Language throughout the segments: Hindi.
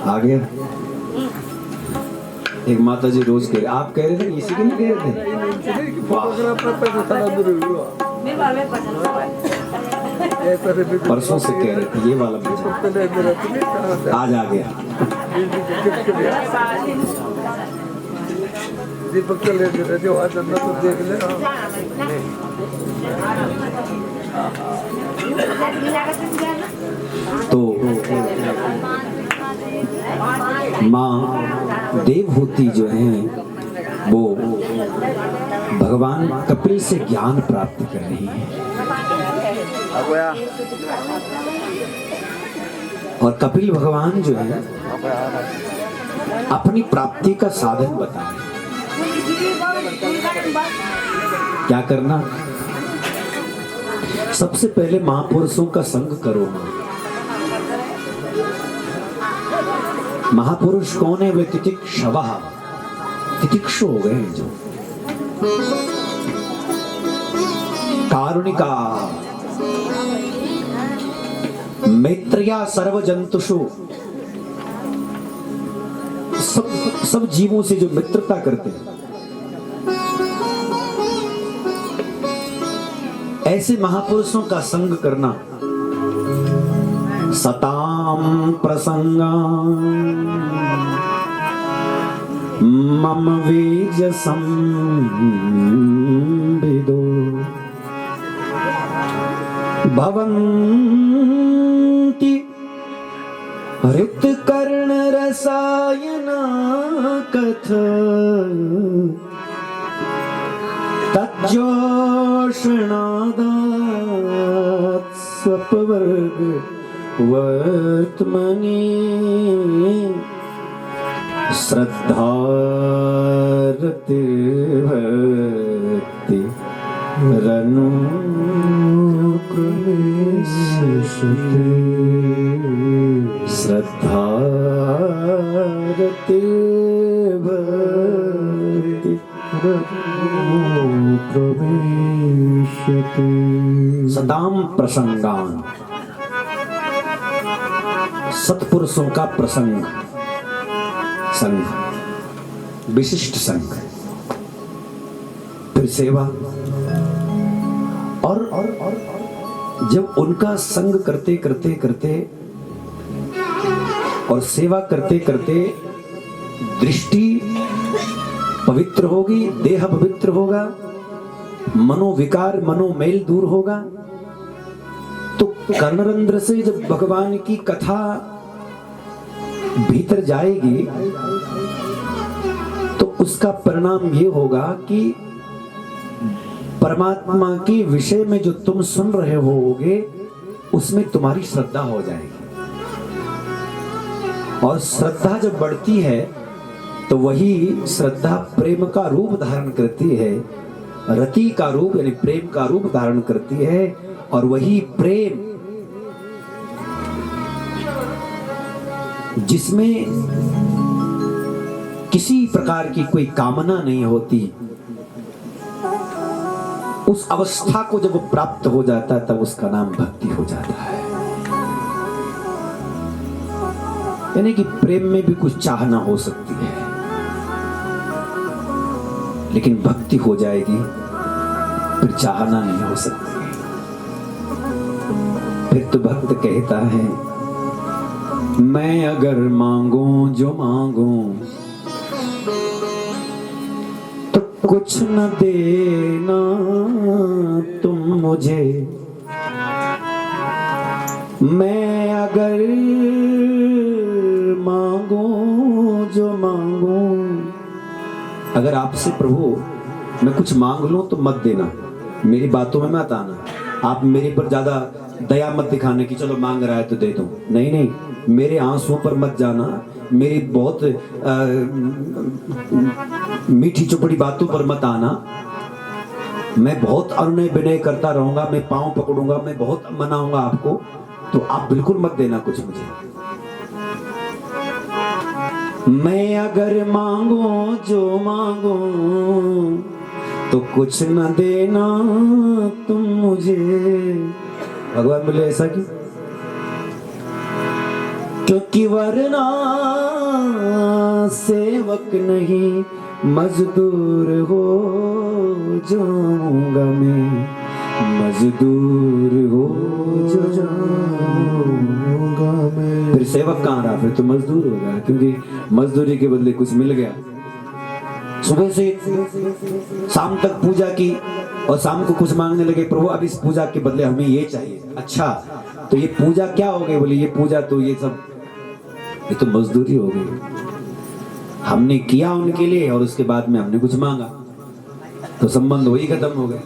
आ गया। एक माता जी रोज कह रहे, आप कह रहे थे इसी के नहीं कह रहे थे? परसों से कह रहे थे ये वाला मुझे आज आ गया। दीपक के ले दे जो आज अंदर तो देख ले। तो माँ देवहूति जो है वो भगवान कपिल से ज्ञान प्राप्त कर रही है और कपिल भगवान जो है अपनी प्राप्ति का साधन बता रहे हैं। क्या करना? सबसे पहले महापुरुषों का संग करो। महापुरुष कौन है? वे तितिक्षवः, तितिक्षु हो गए जो कारुणिका, मैत्रिया सर्व जंतुषु, सब जीवों से जो मित्रता करते हैं, ऐसे महापुरुषों का संग करना। सताम प्रसंगा मम वेजसं विदो भवन्ति हृत्कर्ण रसायना कथ तज्जोषणादात् स्वपवर्ग वर्त्मनि श्रद्धारति भक्ति रनुक्रमेशते श्रद्धारति भक्ति रनुक्रमेशते। सदाम प्रसंगान, सत्पुरुषों का प्रसंग, संग, विशिष्ट संग, फिर सेवा। और जब उनका संग करते करते करते और सेवा करते करते दृष्टि पवित्र होगी, देह पवित्र होगा, मनोविकार मनोमेल दूर होगा, तो कर्णरंध्र से जब भगवान की कथा भीतर जाएगी तो उसका परिणाम ये होगा कि परमात्मा के विषय में जो तुम सुन रहे होगे उसमें तुम्हारी श्रद्धा हो जाएगी। और श्रद्धा जब बढ़ती है तो वही श्रद्धा प्रेम का रूप धारण करती है, रति का रूप यानी प्रेम का रूप धारण करती है। और वही प्रेम जिसमें किसी प्रकार की कोई कामना नहीं होती, उस अवस्था को जब वो प्राप्त हो जाता है तब उसका नाम भक्ति हो जाता है। यानी कि प्रेम में भी कुछ चाहना हो सकती है, लेकिन भक्ति हो जाएगी फिर चाहना नहीं हो सकती। फिर तो भक्त कहता है मैं अगर मांगू जो मांगू तो कुछ न देना तुम मुझे, मैं अगर मांगू जो मांगू। अगर आपसे प्रभु मैं कुछ मांग लूं तो मत देना, मेरी बातों में मत आना, आप मेरे पर ज्यादा दया मत दिखाने की चलो मांग रहा है तो दे दो। नहीं नहीं, मेरे आंसुओं पर मत जाना, मेरी बहुत मीठी चुपड़ी बातों पर मत आना। मैं बहुत अनुनय विनय करता रहूंगा, मैं पांव पकड़ूंगा, मैं बहुत मनाऊंगा आपको, तो आप बिल्कुल मत देना कुछ मुझे। मैं अगर मांगू जो मांगू तो कुछ न देना तुम मुझे। भगवान बोले ऐसा क्यों? क्योंकि वरना सेवक नहीं मजदूर हो जाऊंगा मैं, मजदूर हो जाऊंगा मैं। फिर सेवक कहाँ रहा, फिर तो मजदूर हो गया, क्योंकि मजदूरी के बदले कुछ मिल गया। सुबह से शाम तक पूजा की और शाम को कुछ मांगने लगे, प्रभु अब इस पूजा के बदले हमें ये चाहिए। अच्छा तो ये पूजा क्या हो गई? बोले ये पूजा तो ये सब ये तो मजदूरी हो गई, हमने किया उनके लिए और उसके बाद में हमने कुछ मांगा तो संबंध वही खत्म हो गए।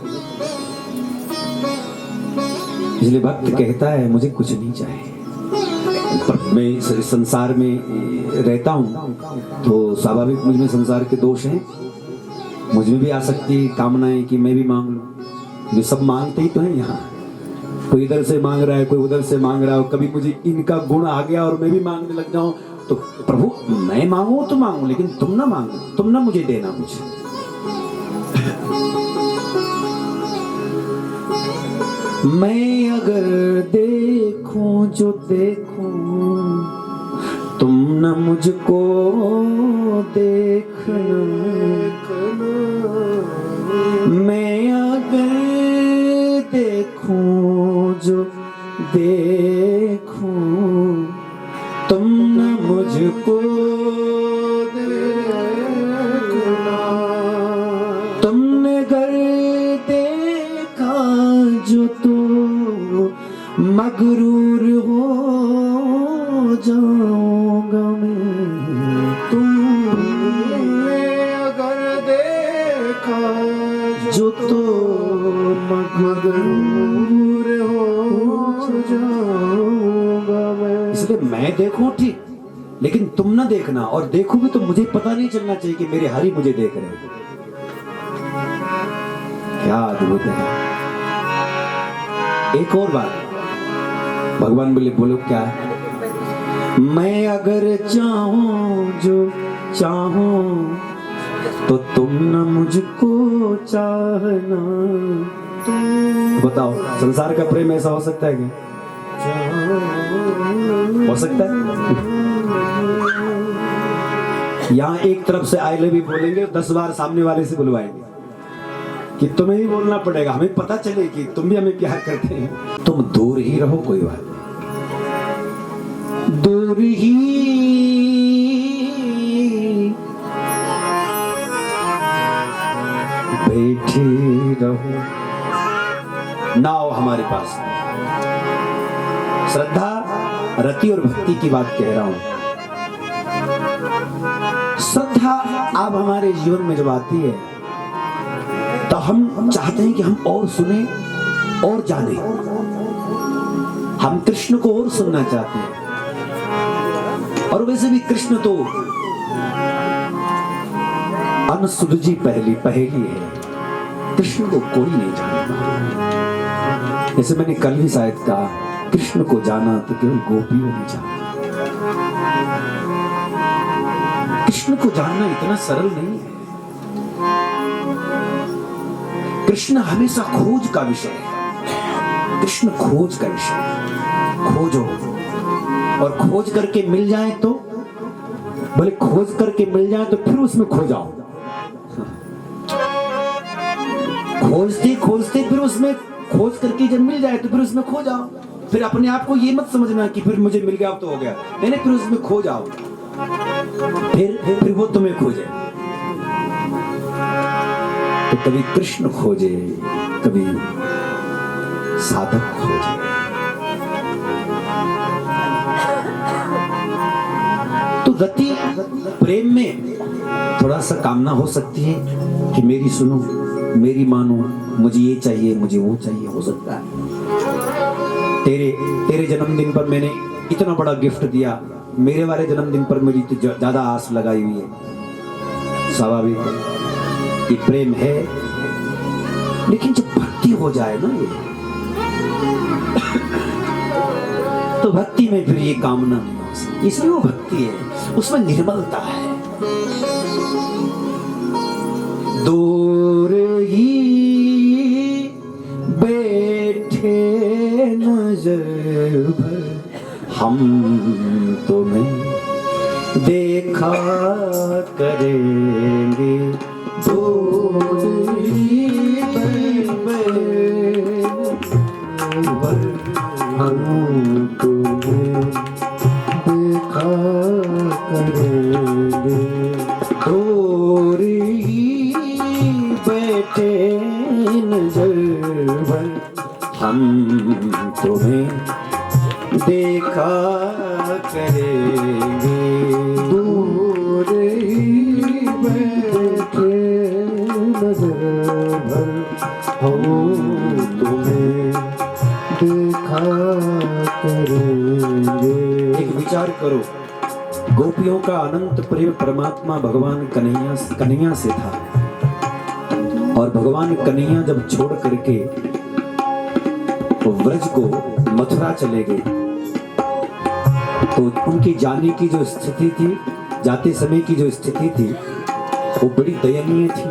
इसलिए भक्त कहता है मुझे कुछ नहीं चाहिए, मैं इस संसार में रहता हूँ तो स्वाभाविक मुझ में संसार के दोष हैं, मुझ में भी आ सकती कामनाएं कि मैं भी मांग लूं। जो सब मांगते ही तो हैं यहाँ, कोई इधर से मांग रहा है, कोई उधर से मांग रहा है, कभी मुझे इनका गुण आ गया और मैं भी मांगने लग जाऊं तो प्रभु मैं मांगू तो मांगू, लेकिन तुम ना मांगो, तुम ना मुझे देना मुझे। मैं अगर देखूं जो देखूं तुम न मुझको देखना, मैं अगर देखूं जो देखूं तुम न मुझको देखना, तुमने घर देखा जो तो मगरूर हो जाऊंगा मैं, तुमने अगर देखा जो तो मगरूर हो जाऊंगा मैं। इसलिए मैं देखूं ठीक, लेकिन तुम ना देखना, और देखोगे तो मुझे पता नहीं चलना चाहिए कि मेरे हरि मुझे देख रहे हैं। क्या अद्भुत है। एक और बात भगवान बोले, बोलो क्या है? मैं अगर चाहूं जो चाहूं तो तुम न मुझको चाहना। बताओ संसार का प्रेम ऐसा हो सकता है क्या? हो सकता है? यहाँ एक तरफ से आई लव यू बोलेंगे, 10 बार सामने वाले से बुलवाएंगे कि तुम्हें ही बोलना पड़ेगा, हमें पता चले कि तुम भी हमें प्यार करते हैं। तुम दूर ही रहो, कोई बात नहीं, दूर ही बैठे रहो। ना हो हमारे पास। श्रद्धा, रति और भक्ति की बात कह रहा हूं। श्रद्धा आप हमारे जीवन में जब आती है तो हम चाहते हैं कि हम और सुने और जाने, हम कृष्ण को और सुनना चाहते हैं। और वैसे भी कृष्ण तो अनसुलझी पहेली है, कृष्ण को कोई नहीं जानता। जैसे मैंने कल भी शायद कहा, कृष्ण को जाना तो केवल गोपियों ने जाना। कृष्ण को जानना इतना सरल नहीं है। कृष्ण हमेशा खोज का विषय है। कृष्ण खोज का विषय है। खोजो, और खोज करके मिल जाए तो भले, खोज करके मिल जाए तो फिर उसमें खो जाओ। खोजते खोजते फिर उसमें खोज करके जब मिल जाए तो फिर उसमें खो जाओ। फिर अपने आप को ये मत समझना कि फिर मुझे मिल गया अब तो हो गया, नहीं नहीं, फिर उसमें खो जाओ, फिर वो तुम्हें खोजे। तो कभी कृष्ण खोजे, कभी साधक खोजे। तो गति प्रेम में थोड़ा सा कामना हो सकती है कि मेरी सुनो, मेरी मानो, मुझे ये चाहिए, मुझे वो चाहिए, हो सकता है। तेरे जन्मदिन पर मैंने इतना बड़ा गिफ्ट दिया, मेरे वाले जन्मदिन पर मेरी तो ज्यादा आस लगाई हुई है। स्वाभाविक है, ये प्रेम है। लेकिन जब भक्ति हो जाए ना ये, तो भक्ति में फिर ये कामना नहीं हो सकती। इसलिए वो भक्ति है, उसमें निर्मलता है। दूर ही बैठे नजर भर हम तुम्हें देखा करेंगे दूरी में, हम तुम्हें देखा करेंगे दूरी बैठे नजर भर, हम तुम्हें देखा करेंगे दूर ही बैठे नजर भर, हम तुम्हें देखा करेंगे। एक विचार करो, गोपियों का अनंत प्रेम परमात्मा भगवान कन्हैया से था, और भगवान कन्हैया जब छोड़ करके व्रज को मथुरा चले गए तो उनकी जाने की जो स्थिति थी, जाते समय की जो स्थिति थी, वो बड़ी दयनीय थी।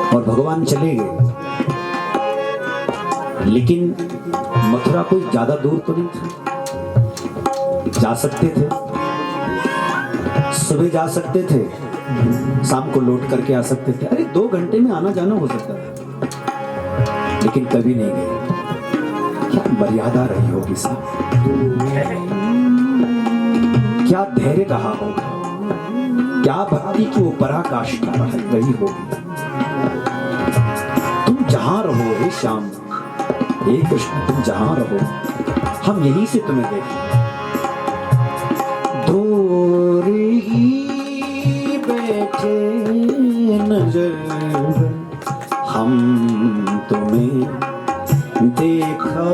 और भगवान चले गए, लेकिन मथुरा कोई ज्यादा दूर तो नहीं था, जा सकते थे, सुबह जा सकते थे, शाम को लौट करके आ सकते थे, अरे 2 घंटे में आना जाना हो सकता था, लेकिन कभी नहीं गए। क्या मर्यादा रही होगी साहब, क्या धैर्य रहा होगा, क्या भक्ति की वो पराकाष्ठा रही होगी। तुम जहां रहो हे श्याम, हे कृष्ण, तुम जहां रहो, हम यहीं से तुम्हें देखें। दूर ही बैठे नजर हम तुम्हें देखा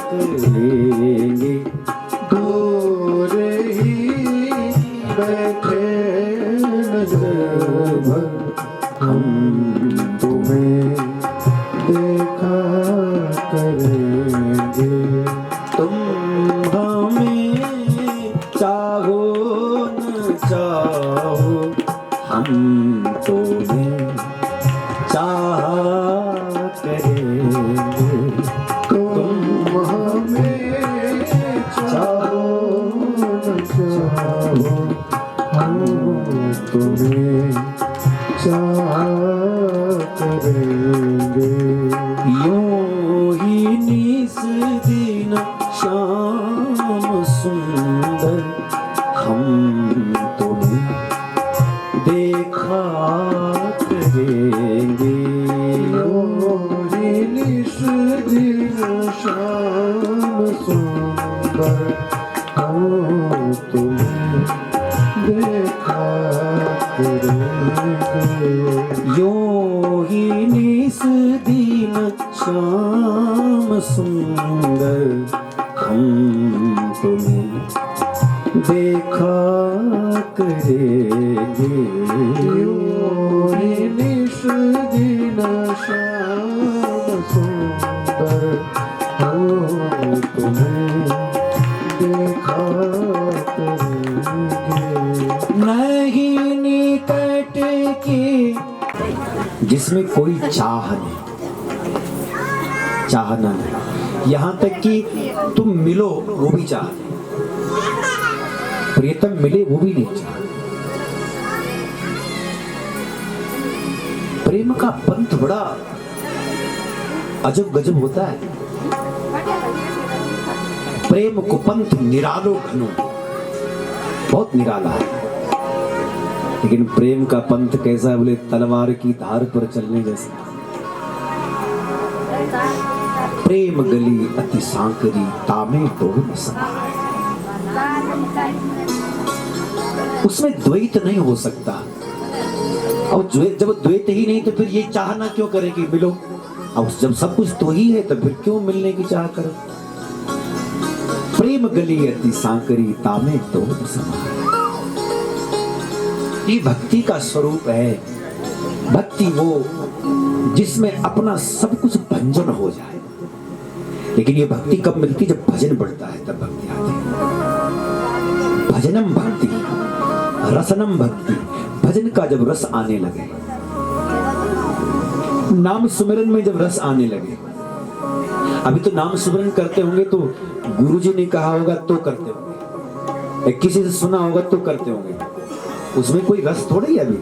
करेंगे, दूर ही बैठे नजर भर, हम तुम्हें देखा करेंगे। तुम हमें चाहो न चाहो, हम तुम्हें चाहा करेंगे। तुम हमें चाहो न चाहो, हम तुम्हें चाहा करेंगे। यूं ही निस दिन श्याम सुंदर, हम तुम्हें देखा करेंगे। निस दिन श्याम सुंदर, हम तुम्हें देखा करेंगे। यूं ही निस दिन श्याम सुंदर, हम तुम्हें देखा करेंगे। यूं ही निस दिन श्याम सुंदर, हम तुम्हें देखा करेंगे। नहीं निकट के जिसमें कोई चाहना नहीं, यहां तक कि तुम मिलो वो भी चाह नहीं, प्रियतम मिले वो भी नहीं चाह। प्रेम का पंथ बड़ा अजब गजब होता है। प्रेम को पंथ निरालो घनो, बहुत निराला है, लेकिन प्रेम का पंथ कैसा है बोले, तलवार की धार पर चलने जैसा। प्रेम गली अति सांकरी, तामे डोल समाये। उसमें द्वैत नहीं हो सकता, और जब द्वैत ही नहीं तो फिर ये चाहना क्यों करें कि मिलो। अब जब सब कुछ तो ही है तो फिर क्यों मिलने की चाह करो। प्रेम गली अति सांकरी, तामे डोल समाये। ये भक्ति का स्वरूप है। भक्ति वो जिसमें अपना सब कुछ भंजन हो जाए। लेकिन ये भक्ति कब मिलती, जब भजन बढ़ता है तब भक्ति आती है। भजनम भक्ति, रसनम भक्ति। भजन का जब रस आने लगे, नाम सुमिरन में जब रस आने लगे, अभी तो नाम सुमरन करते होंगे तो गुरुजी ने कहा होगा तो करते होंगे, या किसी से सुना होगा तो करते होंगे, उसमें कोई रस थोड़ा ही। अभी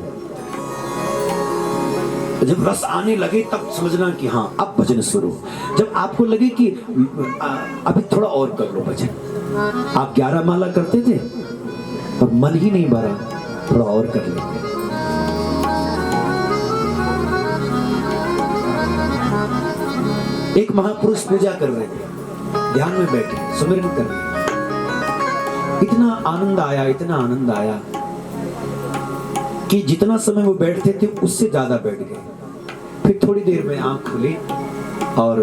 जब रस आने लगे तब समझना कि हाँ अब भजन शुरू। जब आपको लगे कि अभी थोड़ा और कर लो भजन, आप 11 माला करते थे, अब मन ही नहीं भरा, थोड़ा और कर लेते। एक महापुरुष पूजा कर रहे थे, ध्यान में बैठे सुमिरन कर रहे, इतना आनंद आया, इतना आनंद आया कि जितना समय वो बैठते थे उससे ज्यादा बैठ गए। फिर थोड़ी देर में आंख खुली और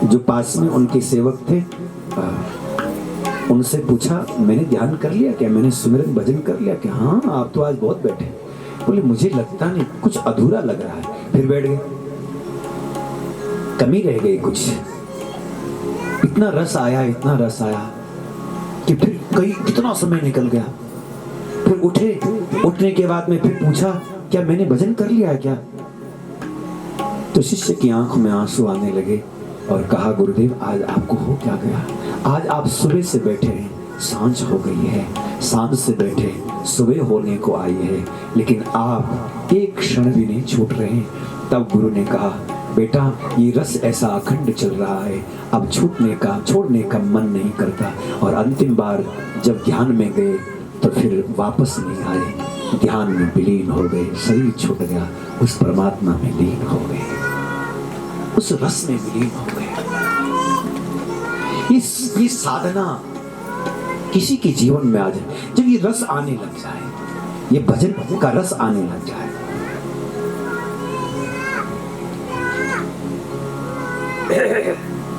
जो पास में उनके सेवक थे उनसे पूछा, मैंने ध्यान कर लिया क्या, मैंने सुमिरन भजन कर लिया क्या? हाँ आप तो आज बहुत बैठे। बोले मुझे लगता नहीं, कुछ अधूरा लग रहा है। फिर बैठ गए, कमी रह गई कुछ। इतना रस आया, इतना रस आया कि फिर कई कितना समय निकल गया। फिर उठे, उठने के बाद में फिर पूछा, क्या मैंने भजन कर लिया क्या? तो शिष्य की आंखों में आंसू आने लगे और कहा, गुरुदेव आज आपको हो क्या गया? आज आप सुबह से बैठे हैं, सांझ हो गई है, सांझ से बैठे सुबह होने को आई है, लेकिन आप एक क्षण भी नहीं छूट रहे हैं। तब गुरु ने कहा, बेटा ये रस ऐसा अखंड चल रहा है, अब छूटने का छोड़ने का मन नहीं करता। और अंतिम बार जब ध्यान में गए तो फिर वापस नहीं आए, ध्यान में विलीन हो गए, शरीर छूट गया, उस परमात्मा में लीन हो गए, उस रस में विलीन हो गए। ये साधना किसी के जीवन में आ जाए, जब ये रस आने लग जाए, ये भजन का रस आने लग जाए,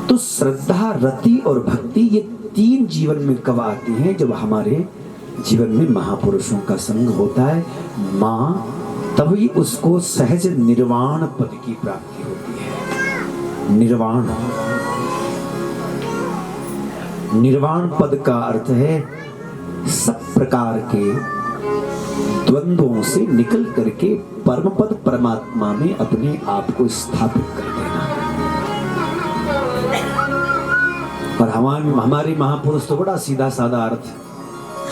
तो श्रद्धा, रति और भक्ति ये 3 जीवन में कब आती हैं? जब हमारे जीवन में महापुरुषों का संग होता है माँ, तभी उसको सहज निर्वाण पद की प्राप्ति होती है। निर्वाण पद का अर्थ है सब प्रकार के द्वंद्वों से निकल करके परम पद परमात्मा में अपने आप को स्थापित कर देना। और हमारे महापुरुष तो बड़ा सीधा साधा अर्थ,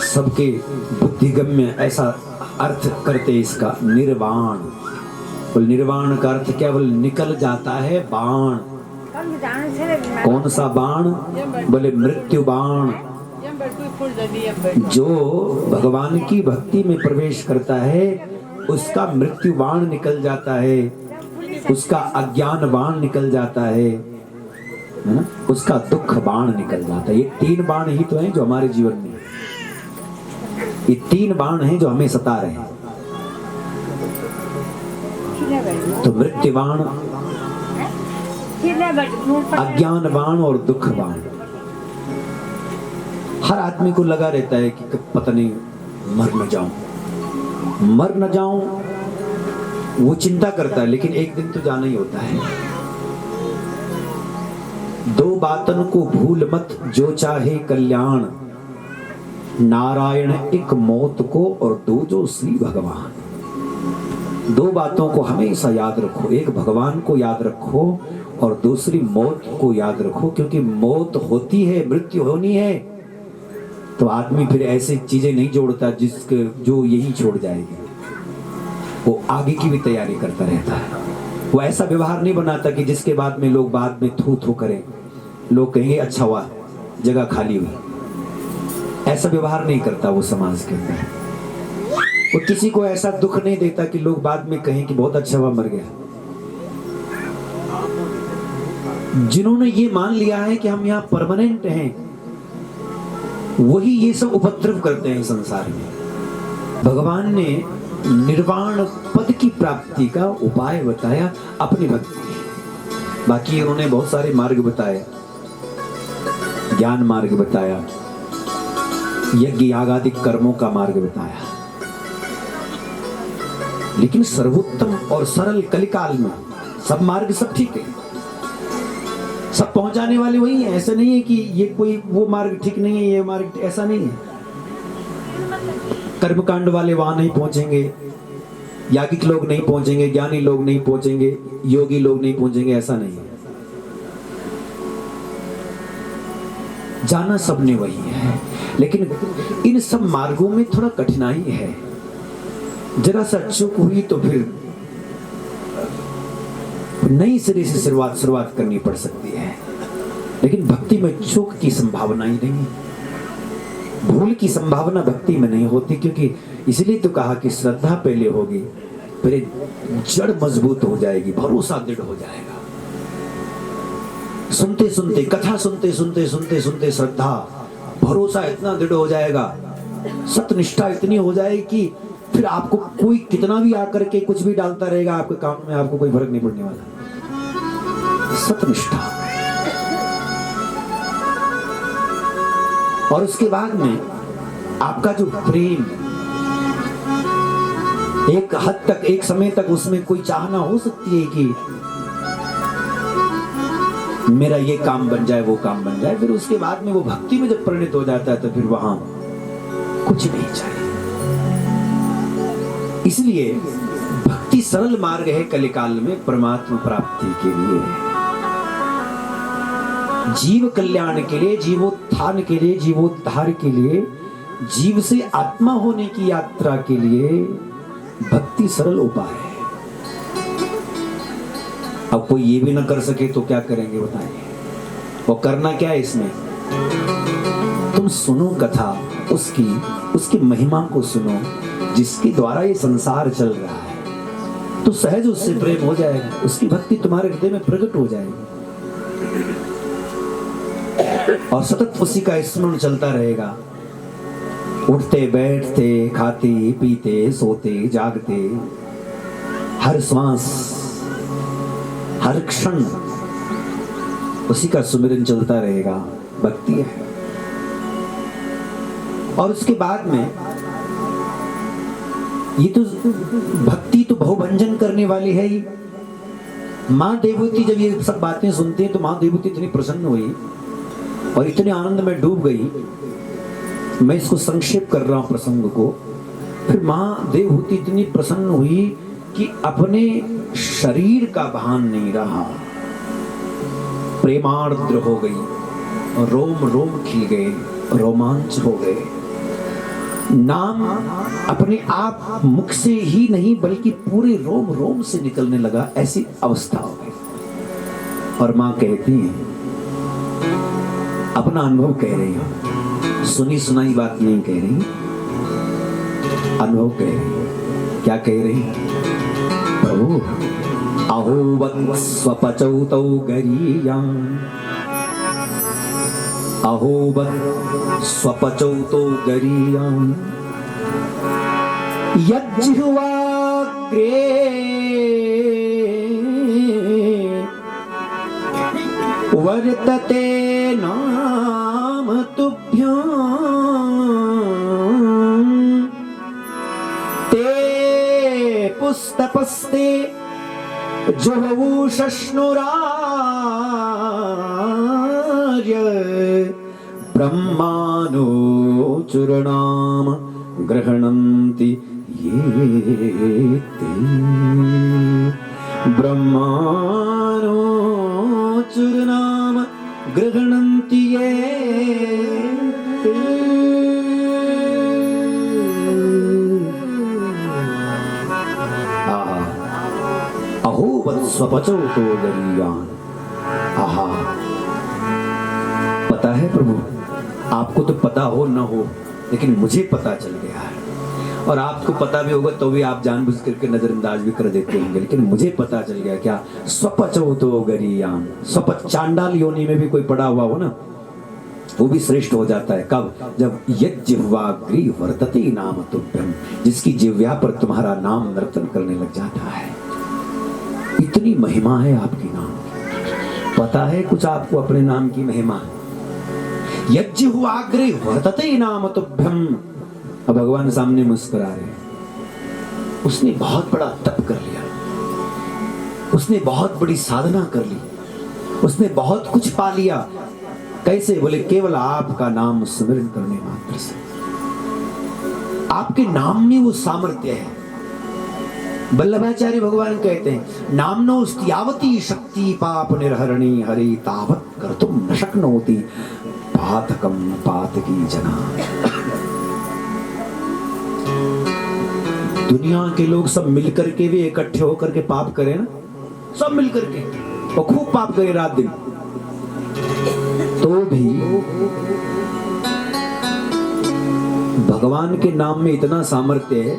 सबके बुद्धिगम्य ऐसा अर्थ करते इसका, निर्वाण। बोल निर्वाण का अर्थ क्या? बोल निकल जाता है बाण। कौन सा बाण? बोले मृत्यु बाण। जो भगवान की भक्ति में प्रवेश करता है उसका मृत्यु बाण निकल जाता है, उसका अज्ञान बाण निकल जाता है, उसका दुख बाण निकल जाता है। ये 3 बाण ही तो हैं जो हमारे जीवन में, ये 3 बाण हैं जो हमें सता रहे हैं। तो मृत्यु बाण, अज्ञान बाण और दुख बाण। हर आदमी को लगा रहता है कि पता नहीं मर न जाऊं, वो चिंता करता है, लेकिन एक दिन तो जाना ही होता है। 2 बातन को भूल मत जो चाहे कल्याण, नारायण एक मौत को और 2 जो श्री भगवान। 2 बातों को हमेशा याद रखो, एक भगवान को याद रखो और दूसरी मौत को याद रखो, क्योंकि मौत होती है, मृत्यु होनी है। तो आदमी फिर ऐसी चीजें नहीं जोड़ता जिसके जो यही छोड़ जाएगी, वो आगे की भी तैयारी करता रहता है। वो ऐसा व्यवहार नहीं बनाता कि जिसके बाद में लोग बाद में थू थू करें, लोग कहेंगे अच्छा हुआ जगह खाली हुई। ऐसा व्यवहार नहीं करता वो समाज के अंदर। वो किसी को ऐसा दुख नहीं देता कि लोग बाद में कहें कि बहुत अच्छा हुआ मर गया। जिन्होंने ये मान लिया है कि हम यहाँ परमानेंट हैं, वही ये सब उपद्रव करते हैं संसार में। भगवान ने निर्वाण पद की प्राप्ति का उपाय बताया अपनी भक्ति। बाकी उन्होंने बहुत सारे मार्ग बताए, ज्ञान मार्ग बताया, यज्ञ यागादिक कर्मों का मार्ग बताया, लेकिन सर्वोत्तम और सरल कलिकाल में सब मार्ग सब ठीक है, सब पहुंचाने वाले वही है। ऐसा नहीं है कि ये कोई वो मार्ग ठीक नहीं है, ये मार्ग ऐसा नहीं है। कर्मकांड वाले वहां नहीं पहुंचेंगे, यागिक लोग नहीं पहुंचेंगे, ज्ञानी लोग नहीं पहुंचेंगे, योगी लोग नहीं पहुंचेंगे, ऐसा नहीं है। जाना सबने वही है, लेकिन इन सब मार्गों में थोड़ा कठिनाई है। जरा सा चूक हुई तो फिर नई सिरे से शुरुआत करनी पड़ सकती है। लेकिन भक्ति में चूक की संभावना ही नहीं, भूल की संभावना भक्ति में नहीं होती, क्योंकि इसलिए तो कहा कि श्रद्धा पहले होगी, फिर जड़ मजबूत हो जाएगी, भरोसा दृढ़ हो जाएगा। सुनते सुनते कथा सुनते सुनते सुनते सुनते श्रद्धा भरोसा इतना दृढ़ हो जाएगा, सत्यनिष्ठा इतनी हो जाएगी कि फिर आपको कोई कितना भी आकर के कुछ भी डालता रहेगा आपके काम में, आपको कोई फर्क नहीं पड़ने वाला। सत्यनिष्ठा। और उसके बाद में आपका जो प्रेम, एक हद तक, एक समय तक उसमें कोई चाहना हो सकती है कि मेरा ये काम बन जाए, वो काम बन जाए। फिर उसके बाद में वो भक्ति में जब परिणत हो जाता है तो फिर वहां कुछ नहीं चाहिए। इसलिए भक्ति सरल मार्ग है कलिकाल में परमात्मा प्राप्ति के लिए, जीव कल्याण के लिए, जीवोत्थान के लिए, जीवोद्धार के लिए, जीव से आत्मा होने की यात्रा के लिए भक्ति सरल उपाय है। अब कोई ये भी ना कर सके तो क्या करेंगे बताइए? वो करना क्या है इसमें? तुम सुनो कथा, उसकी महिमा को सुनो, जिसके द्वारा ये संसार चल रहा है, तो सहज उससे प्रेम हो जाएगा, उसकी भक्ति तुम्हारे हृदय में प्रकट हो जाएगी और सतत उसी का स्मरण चलता रहेगा। उठते बैठते, खाते पीते, सोते जागते, हर श्वास, हर क्षण उसी का सुमिरन चलता रहेगा। भक्ति है। और उसके बाद में ये तो भक्ति तो बहुभंजन करने वाली है ही। माँ देवहूति जब ये सब बातें सुनती हैं तो माँ देवहूति इतनी प्रसन्न हुई और इतने आनंद में डूब गई। मैं इसको संक्षेप कर रहा हूं प्रसंग को। फिर माँ देवहूति इतनी प्रसन्न हुई कि अपने शरीर का भान नहीं रहा, प्रेमार्द्र हो गई, रोम रोम खिल गए, रोमांच हो गए। नाम अपने आप मुख से ही नहीं बल्कि पूरे रोम रोम से निकलने लगा, ऐसी अवस्था हो गई। और मां कहती है, अपना अनुभव कह रही हो, सुनी सुनाई बात नहीं कह रही, अनुभव कह रही। क्या कह रही? प्रभु अहो स्वपचौतौ गरीयां, अहो स्वपचौतो गरीयां, यज्जिह्वाग्रे वर्तते नाम तुभ्यां, ते पुस्तपस्ते जुहवू शश्नुरार्य, ब्रह्मानो चूर्णाम गृह्णन्ति ये ते, ब्रह्मानो चूर्णाम गृह्णन्ति ये ते। अहो स्वपचौतो गरीयान। आहा, पता है प्रभु, आपको तो पता हो ना हो, लेकिन मुझे पता चल गया है। और आपको पता भी होगा तो भी आप जानबूझ करके नजरअंदाज भी कर देते होंगे, लेकिन मुझे पता चल गया। क्या? स्वपचौतो गरीयान। स्वपच, चांडाल योनि में भी कोई पड़ा हुआ हो ना, वो भी श्रेष्ठ हो जाता है। कब? जब यज्जिह्वाग्री वर्तते नाम तुभ्यम, जिसकी जिह्वा पर तुम्हारा नाम नर्तन करने लग जाता है। इतनी महिमा है आपके नाम की। पता है कुछ आपको अपने नाम की महिमा? यज्जिह्वाग्रे वर्तते नाम तुभ्यम। अब भगवान सामने मुस्कुरा रहे। उसने बहुत बड़ा तप कर लिया, उसने बहुत बड़ी साधना कर ली, उसने बहुत कुछ पा लिया। कैसे? बोले केवल आपका नाम स्मरण करने मात्र से। आपके नाम में वो सामर्थ्य है। वल्लभाचार्य भगवान कहते हैं, नामनोस्त्यावती शक्ति पाप निर्हरणी हरि तावत कर्तुम न शक्नोति पातकम पातकी जना। दुनिया के लोग सब मिलकर के भी इकट्ठे होकर के पाप करें ना, सब मिलकर के और खूब पाप करें रात दिन, तो भी भगवान के नाम में इतना सामर्थ्य है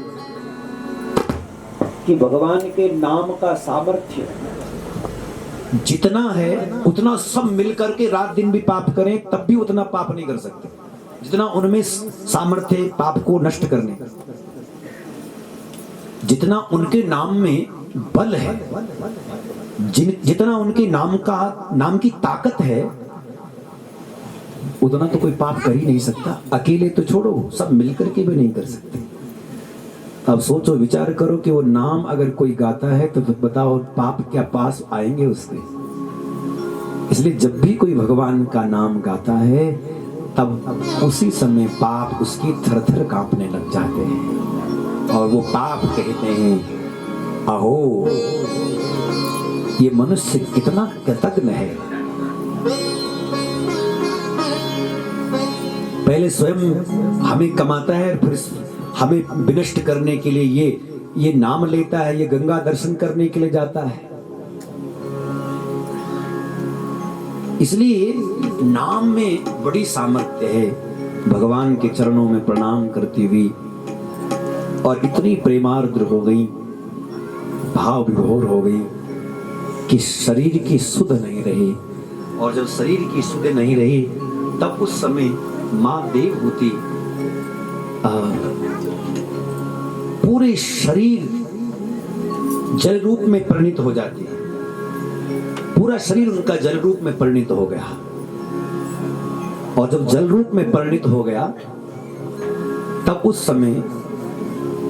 कि भगवान के नाम का सामर्थ्य जितना है उतना सब मिलकर के रात दिन भी पाप करें तब भी उतना पाप नहीं कर सकते जितना उनमें सामर्थ्य है पाप को नष्ट करने का। जितना उनके नाम में बल है, जितना उनके नाम की ताकत है, उतना तो कोई पाप कर ही नहीं सकता। अकेले तो छोड़ो, सब मिलकर के भी नहीं कर सकते। अब सोचो विचार करो कि वो नाम अगर कोई गाता है तो फिर बताओ पाप क्या पास आएंगे उसके। इसलिए जब भी कोई भगवान का नाम गाता है तब उसी समय पाप उसकी थर-थर कांपने लग जाते हैं और वो पाप कहते हैं अहो ये मनुष्य कितना कृतज्ञ है। पहले स्वयं हमें कमाता है फिर हमें विनष्ट करने के लिए ये नाम लेता है, ये गंगा दर्शन करने के लिए जाता है। इसलिए नाम में बड़ी सामर्थ्य है। भगवान के चरणों में प्रणाम करती हुई और इतनी प्रेमार्द्र हो गई, भाव विभोर हो गई कि शरीर की सुध नहीं रही। और जब शरीर की सुध नहीं रही तब उस समय मां देवहूति पूरे शरीर जल रूप में परिणित हो जाती है। पूरा शरीर उनका जल रूप में परिणित हो गया और जब जल रूप में परिणित हो गया तब उस समय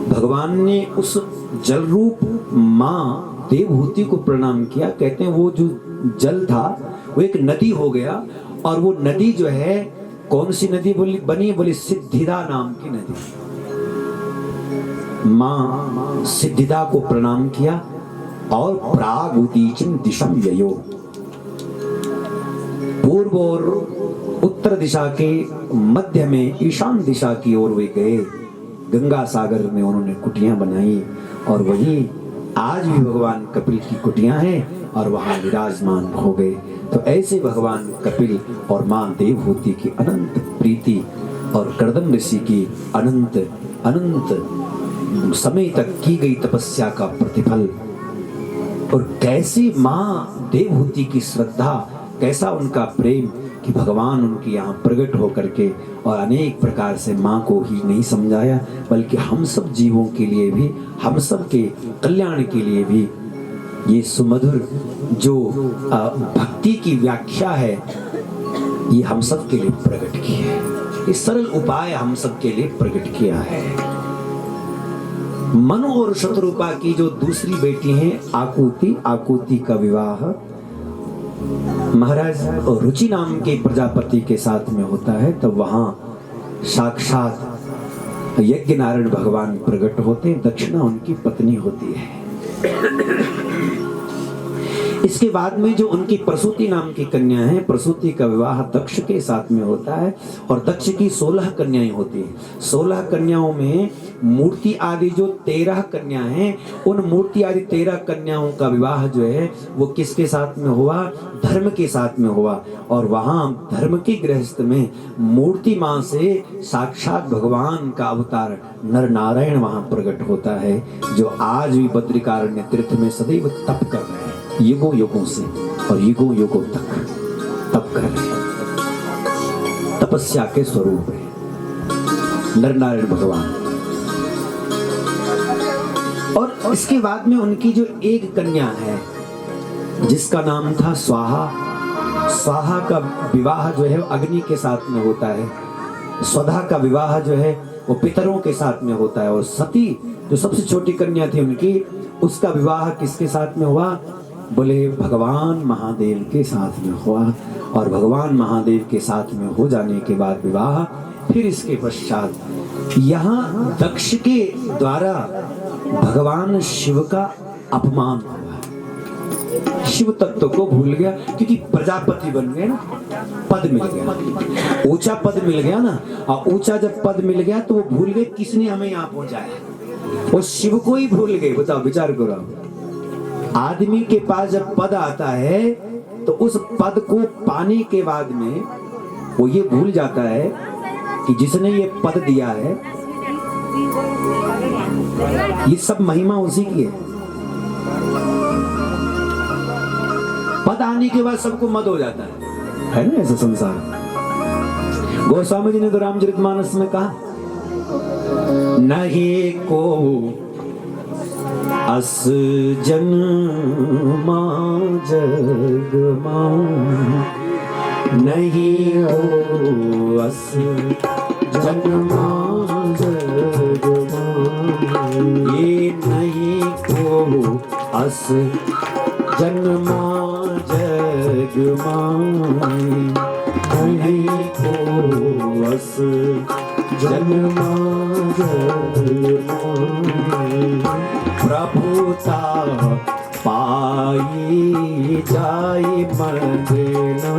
भगवान ने उस जल रूप मां देवहूति को प्रणाम किया। कहते हैं वो जो जल था वो एक नदी हो गया और वो नदी जो है कौन सी नदी बनी? बोली सिद्धिदा नाम की नदी। मां सिद्धिदा को प्रणाम किया और प्रागुदीचिम दिशम ययो, पूर्व और उत्तर दिशा के मध्य में ईशान दिशा की ओर वे गए। गंगा सागर में उन्होंने कुटियां बनाई और वहीं आज भी भगवान कपिल की कुटियां हैं और वहां विराजमान हो गए। तो ऐसे भगवान कपिल और मां देवहूति की अनंत प्रीति और कर्दम ऋषि की अनंत समय तक की गई तपस्या का प्रतिफल और कैसी मां देवहूति की श्रद्धा, कैसा उनका प्रेम कि भगवान उनके यहाँ प्रकट होकर के और अनेक प्रकार से मां को ही नहीं समझाया बल्कि हम सब जीवों के लिए भी, हम सब के कल्याण के लिए भी ये सुमधुर जो भक्ति की व्याख्या है ये हम सब के लिए प्रकट की है। ये सरल उपाय हम सब के लिए प्रकट किया है। मनु और शत्रुपा की जो दूसरी बेटी है आकुति का विवाह महाराज रुचि नाम के प्रजापति के साथ में होता है। तब वहां साक्षात यज्ञ नारायण भगवान प्रकट होते, दक्षिणा उनकी पत्नी होती है। इसके बाद में जो उनकी प्रसूति नाम की कन्या है, प्रसूति का विवाह दक्ष के साथ में होता है और दक्ष की 16 कन्याएं होती हैं। 16 कन्याओं में मूर्ति आदि जो 13 कन्या हैं, उन मूर्ति आदि 13 कन्याओं का विवाह जो है वो किसके साथ में हुआ? धर्म के साथ में हुआ। और वहां धर्म की गृहस्थ में मूर्ति मां से साक्षात भगवान का अवतार नर नारायण वहां प्रकट होता है, जो आज भी बद्रिकारण्य तीर्थ में सदैव तप कर रहे हैं, युगों युगों से और युगों युगों तक तप कर रहे हैं। तपस्या के स्वरूप है नर नारायण भगवान। और इसके बाद में उनकी जो एक कन्या है जिसका नाम था स्वाहा, स्वाहा का विवाह जो है अग्नि के साथ में होता है। स्वधा का विवाह जो है वो पितरों के साथ में होता है। और सती जो सबसे छोटी कन्या थी उनकी, उसका विवाह किसके साथ में हुआ? बोले भगवान महादेव के साथ में हुआ। और भगवान महादेव के साथ में हो जाने के बाद विवाह, फिर इसके पश्चात यहाँ दक्ष के द्वारा भगवान शिव का अपमान हुआ। शिव तत्व को भूल गया, क्योंकि प्रजापति बन गए ना, पद मिल गया, ऊंचा पद मिल गया ना। और ऊंचा जब पद मिल गया तो वो भूल गए किसने हमें यहाँ पहुंचाया, वो शिव को ही भूल गए। बताओ, विचार करो। आदमी के पास जब पद आता है तो उस पद को पाने के बाद में वो ये भूल जाता है कि जिसने ये पद दिया है, ये सब महिमा उसी की है। पद आने के बाद सबको मद हो जाता है ना, ऐसा संसार। गोस्वामी जी ने तो रामचरितमानस में कहा, नहीं को अस जन्मा जग मां, नहीं हो अस जन्मा जग मां, ये नहीं को अस जन्मा जग मां, नहीं को अस जन्मा जग मां, प्रभुता पाई जाए मदना।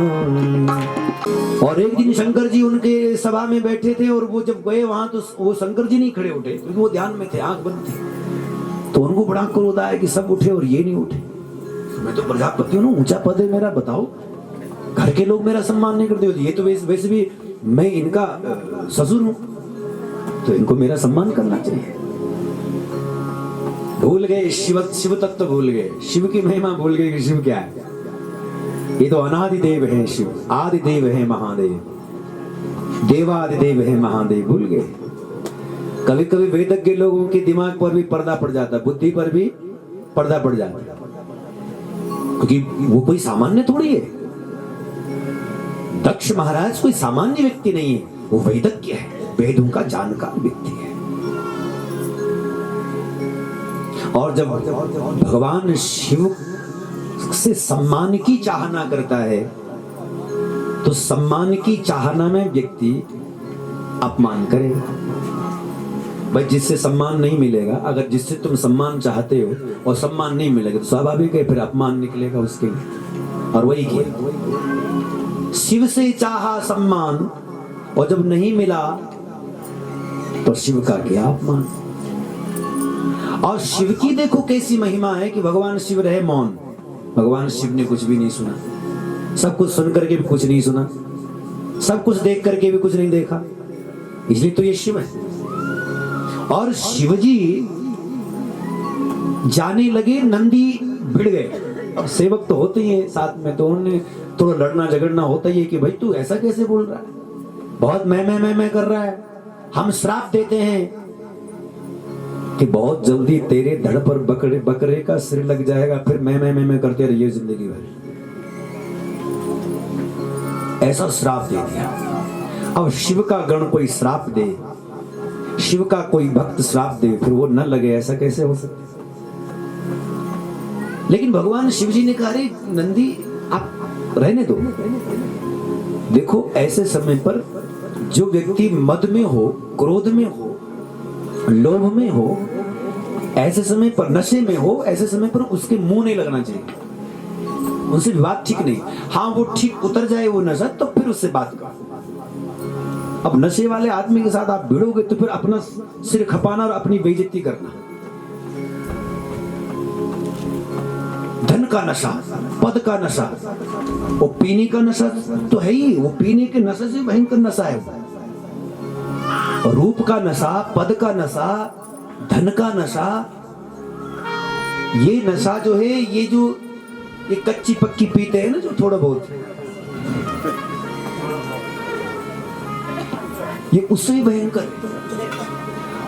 और एक दिन शंकर जी उनके सभा में बैठे थे, और वो जब गए वहां तो वो शंकर जी नहीं खड़े उठे, क्योंकि वो ध्यान में थे, आंख बंद थी। तो उनको बड़ा क्रोध आया कि सब उठे और ये नहीं उठे। मैं तो प्रजापति हूँ, ऊंचा पद है मेरा, बताओ घर के लोग मेरा सम्मान नहीं करते। ये तो वैसे भी मैं इनका ससुर हूं, तो इनको मेरा सम्मान करना चाहिए। भूल गए शिव तत्व भूल गए, शिव की महिमा भूल गए कि शिव क्या है। ये तो अनादि देव है शिव, आदि देव है महादेव, देवादि देव है महादेव, भूल गए। कभी कभी वेदज्ञ लोगों के दिमाग पर भी पर्दा पड़ जाता है, बुद्धि पर भी पर्दा पड़ जाता है, क्योंकि वो कोई सामान्य थोड़ी है। दक्ष महाराज कोई सामान्य व्यक्ति नहीं है, वो वेदज्ञ है, वेदों का जानकार व्यक्ति है। और जब भगवान शिव से सम्मान की चाहना करता है, तो सम्मान की चाहना में व्यक्ति अपमान करेगा। भाई जिससे सम्मान नहीं मिलेगा, अगर जिससे तुम सम्मान चाहते हो और सम्मान नहीं मिलेगा, तो स्वाभाविक है फिर अपमान निकलेगा उसके लिए। और वही किया, शिव से चाहा सम्मान और जब नहीं मिला तो शिव का किया अपमान। और शिव की देखो कैसी महिमा है कि भगवान शिव रहे मौन, भगवान शिव ने कुछ भी नहीं सुना, सब कुछ सुन करके भी कुछ नहीं सुना, सब कुछ देख करके भी कुछ नहीं देखा, इसलिए तो ये शिव है। और शिवजी जाने लगे, नंदी भिड़ गए। अब सेवक तो होते ही हैं साथ में, तो उन्होंने थोड़ा लड़ना झगड़ना होता ही है कि भाई तू ऐसा कैसे बोल रहा है, बहुत मैं कर रहा है। हम श्राप देते हैं कि बहुत जल्दी तेरे धड़ पर बकरे का सिर लग जाएगा, फिर मैं करते रहिए जिंदगी भर। ऐसा श्राप दे दिया। अब शिव का गण कोई श्राप दे, शिव का कोई भक्त श्राप दे, फिर वो न लगे, ऐसा कैसे हो सकता। लेकिन भगवान शिव जी ने कहा, अरे नंदी आप रहने दो। देखो ऐसे समय पर जो व्यक्ति मद में हो, क्रोध में हो, लोभ में हो, ऐसे समय पर नशे में हो, ऐसे समय पर उसके मुंह नहीं लगना चाहिए, उनसे बात ठीक नहीं। हाँ वो ठीक उतर जाए वो नशा, तो फिर उससे बात करो। अब नशे वाले आदमी के साथ आप भिड़ोगे तो फिर अपना सिर खपाना और अपनी बेइज्जती करना। धन का नशा, पद का नशा, वो पीने का नशा तो है ही, वो पीने के नशे से भयंकर नशा है। रूप का नशा, पद का नशा, धन का नशा, ये नशा जो है, ये जो ये कच्ची पक्की पीते हैं ना जो थोड़ा बहुत, ये उससे ही भयंकर।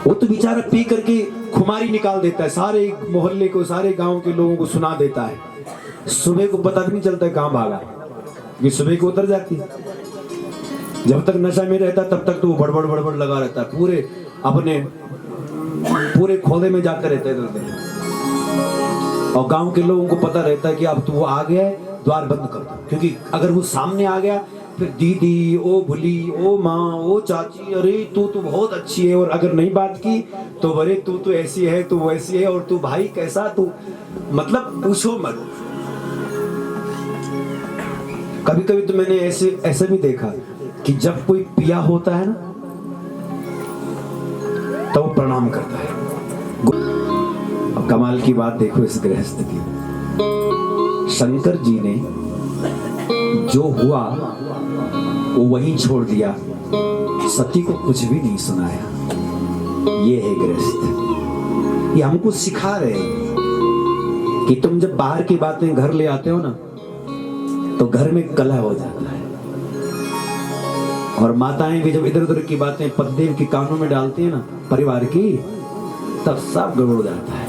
वो तो बेचारा पी करके खुमारी निकाल देता है, सारे मोहल्ले को, सारे गांव के लोगों को सुना देता है। सुबह को पता भी नहीं चलता है कहां भागा, ये सुबह को उतर जाती है। जब तक नशा में रहता तब तक तो वो बड़बड़ लगा रहता है, पूरे अपने पूरे खोले में जाकर रहता है। और गांव के लोगों को पता रहता है कि अब तो वो आ गया है, द्वार बंद कर दो, क्योंकि अगर वो सामने आ गया फिर दीदी, ओ भुली, ओ माँ, ओ चाची, अरे तू तो बहुत अच्छी है, और अगर नहीं बात की तो अरे तू तो ऐसी है, तू वैसी है, और तू भाई कैसा, तू मतलब पूछो मत। कभी कभी तो मैंने ऐसे भी देखा कि जब कोई पिया होता है ना तो वो प्रणाम करता है। अब कमाल की बात देखो इस गृहस्थ की, शंकर जी ने जो हुआ वो वहीं छोड़ दिया, सती को कुछ भी नहीं सुनाया। ये है गृहस्थ। ये हमको सिखा रहे हैं कि तुम जब बाहर की बातें घर ले आते हो ना तो घर में कलह हो जाता है, और माताएं भी जब इधर उधर की बातें पतिदेव के कानों में डालती है ना परिवार की, तब सब गड़बड़ हो जाता है।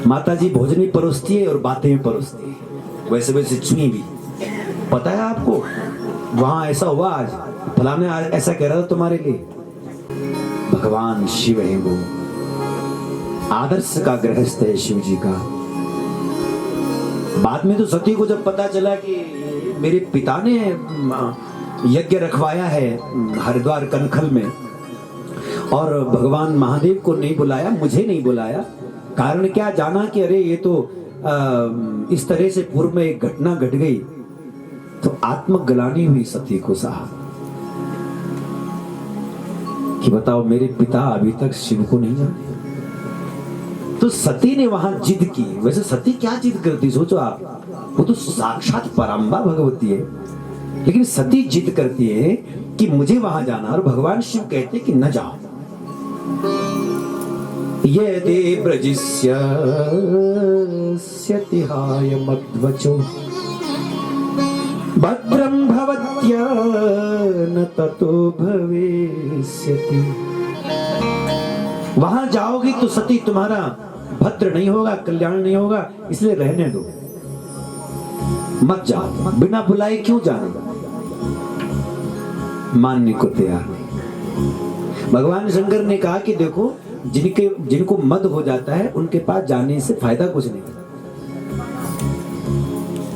माता जी भोजन भी परोसती है और बातें भी परोसती है, वैसे वैसे चुनी भी। पता है आपको वहां ऐसा हुआ, आज फलाने आज ऐसा कह रहा था तुम्हारे लिए। भगवान शिव है वो, आदर्श का गृहस्थ है शिव जी का। बाद में तो सती को जब पता चला कि मेरे पिता ने यज्ञ रखवाया है हरिद्वार कनखल में, और भगवान महादेव को नहीं बुलाया, मुझे नहीं बुलाया, कारण क्या जाना कि अरे ये तो इस तरह से पूर्व में एक घटना घट गई, तो आत्मग्लानि हुई सती को साहब कि बताओ मेरे पिता अभी तक शिव को नहीं जाने। तो सती ने वहां जिद की। वैसे सती क्या जिद करती सोचो आप, वो तो साक्षात पराम्बा भगवती है, लेकिन सती जिद करती है कि मुझे वहां जाना, और भगवान शिव कहते कि न जाओ। यदि ब्रजिष्यति हाय मद्वचो भद्रं भवत्या न ततो भविष्यति। वहां जाओगी तो सती तुम्हारा भद्र नहीं होगा, कल्याण नहीं होगा, इसलिए रहने दो, मत जाओ। बिना बुलाए क्यों जाना? मानने को तैयार नहीं। भगवान शंकर ने कहा कि देखो जिनको मद हो जाता है उनके पास जाने से फायदा कुछ नहीं,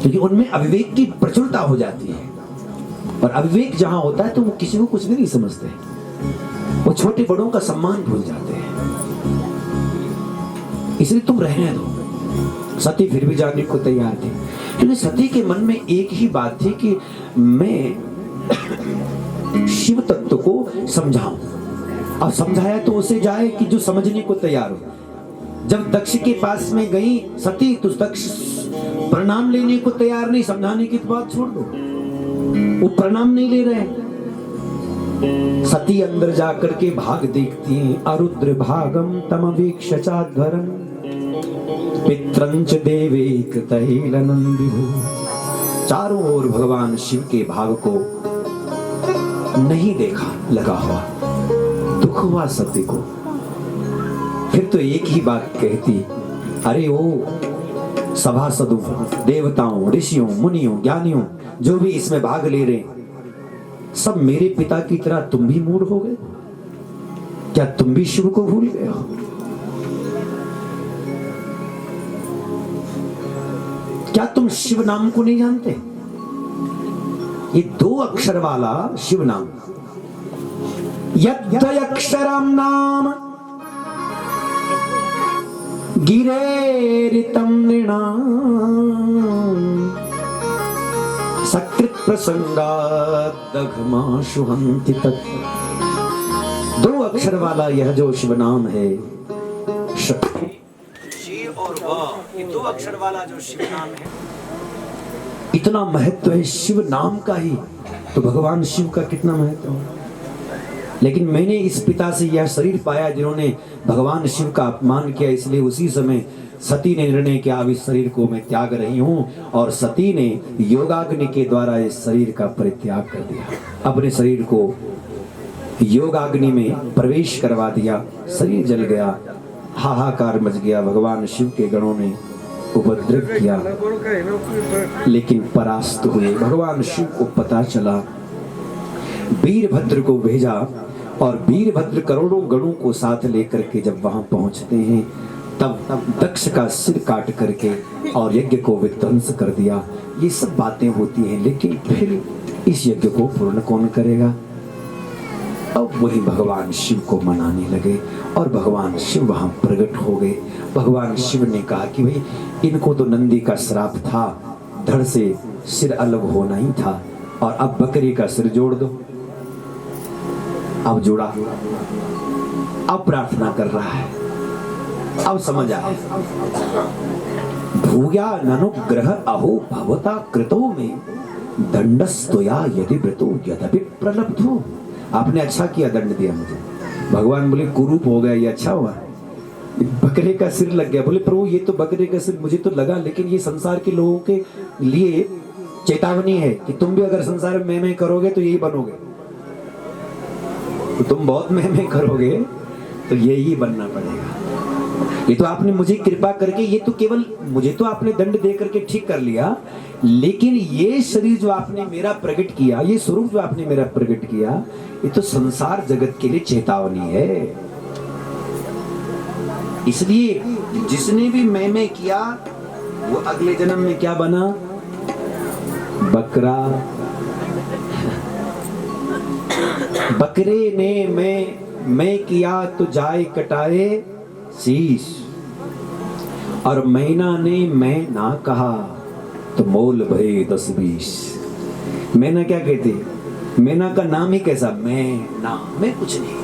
क्योंकि उनमें अविवेक की प्रचुरता हो जाती है, और अविवेक जहां होता है तो वो किसी को कुछ भी नहीं समझते, वो छोटे बड़ों का सम्मान भूल जाते हैं। इसलिए तुम रहने दो। सती फिर भी जाने को तैयार थी, क्योंकि सती के मन में एक ही बात थी कि मैं शिव तत्व को समझाऊं। अब समझाया तो उसे जाए कि जो समझने को तैयार हो। जब दक्ष के पास में गई सती तो दक्ष प्रणाम लेने को तैयार नहीं, समझाने की तो बात छोड़ दो, वो प्रणाम नहीं ले रहे। सती अंदर जाकर के भाग देखती हैं, अरुद्र भागम तमवीक्ष चाध्वरम पित्रंच देवेक तहेलनं विभु। चारों ओर भगवान शिव के भाग को नहीं देखा, लगा हुआ, दुख हुआ सती को। फिर तो एक ही बात कहती, अरे वो सभासदों, देवताओं, ऋषियों, मुनियों, ज्ञानियों जो भी इसमें भाग ले रहे, सब मेरे पिता की तरह तुम भी मूढ़ हो गए? क्या तुम भी शिव को भूल गए हो? क्या तुम शिव नाम को नहीं जानते? ये 2 अक्षर वाला शिव नाम, यद्वयक्षरं नाम गिरेरितं नृणाम् सकृत प्रसंगात् दघमाशु हन्ति तत्। 2 अक्षर वाला यह जो शिव नाम है, शिव और व, ये 2 अक्षर वाला जो शिव नाम है, इतना महत्व है शिव नाम का ही, तो भगवान शिव का कितना महत्व है। लेकिन मैंने इस पिता से यह शरीर पाया जिन्होंने भगवान शिव का अपमान किया, इसलिए उसी समय सती ने निर्णय किया अब इस शरीर को मैं त्याग रही हूँ, और सती ने योगाग्नि के द्वारा इस शरीर का परित्याग कर दिया, अपने शरीर को योगाग्नि में प्रवेश करवा दिया। शरीर जल गया, हाहाकार मच गया, भगवान शिव के गणों ने उपद्रव किया, लेकिन परास्त हुए। भगवान शिव को पता चला, वीरभद्र को भेजा, और वीरभद्र करोड़ों गणों को साथ लेकर के जब वहां पहुंचते हैं, तब दक्ष का सिर काट करके और यज्ञ को विध्वंस कर दिया। ये सब बातें होती हैं, लेकिन फिर इस यज्ञ को पूर्ण कौन करेगा? अब वही भगवान शिव को मनाने लगे, और भगवान शिव वहां प्रकट हो गए। भगवान शिव ने कहा कि भाई इनको तो नंदी का श्राप था, धड़ से सिर अलग होना ही था, और अब बकरी का सिर जोड़ दो। अब जोड़ा, अब प्रार्थना कर रहा है, अब समझ आया। भूया ननुग्रह अहो भवता कृतो में दंडस्तोया यदि व्रतो यद्यपि प्रलब्धो। आपने अच्छा किया, दंड दिया मुझे। भगवान बोले कुरूप हो गया, ये अच्छा हुआ, बकरे का सिर लग गया। बोले प्रभु ये तो बकरे का सिर मुझे तो लगा, लेकिन ये संसार के लोगों के लिए चेतावनी है कि तुम भी अगर संसार में मैं करोगे तो यही बनोगे, तो तुम बहुत मैं करोगे तो यही बनना पड़ेगा। ये तो आपने मुझे कृपा करके, ये तो केवल मुझे तो आपने दंड दे करके ठीक कर लिया, लेकिन ये शरीर जो आपने मेरा प्रकट किया, ये स्वरूप जो आपने मेरा प्रकट किया, ये तो संसार जगत के लिए चेतावनी है। इसलिए जिसने भी मैं किया वो अगले जन्म में क्या बना? बकरा। बकरे ने मैं किया तो जाए कटाए शीश, और मैना ने मैं ना कहा तो मोल भये 10-20। मैना क्या कहती? मैना का नाम ही कैसा? मैं कुछ नहीं,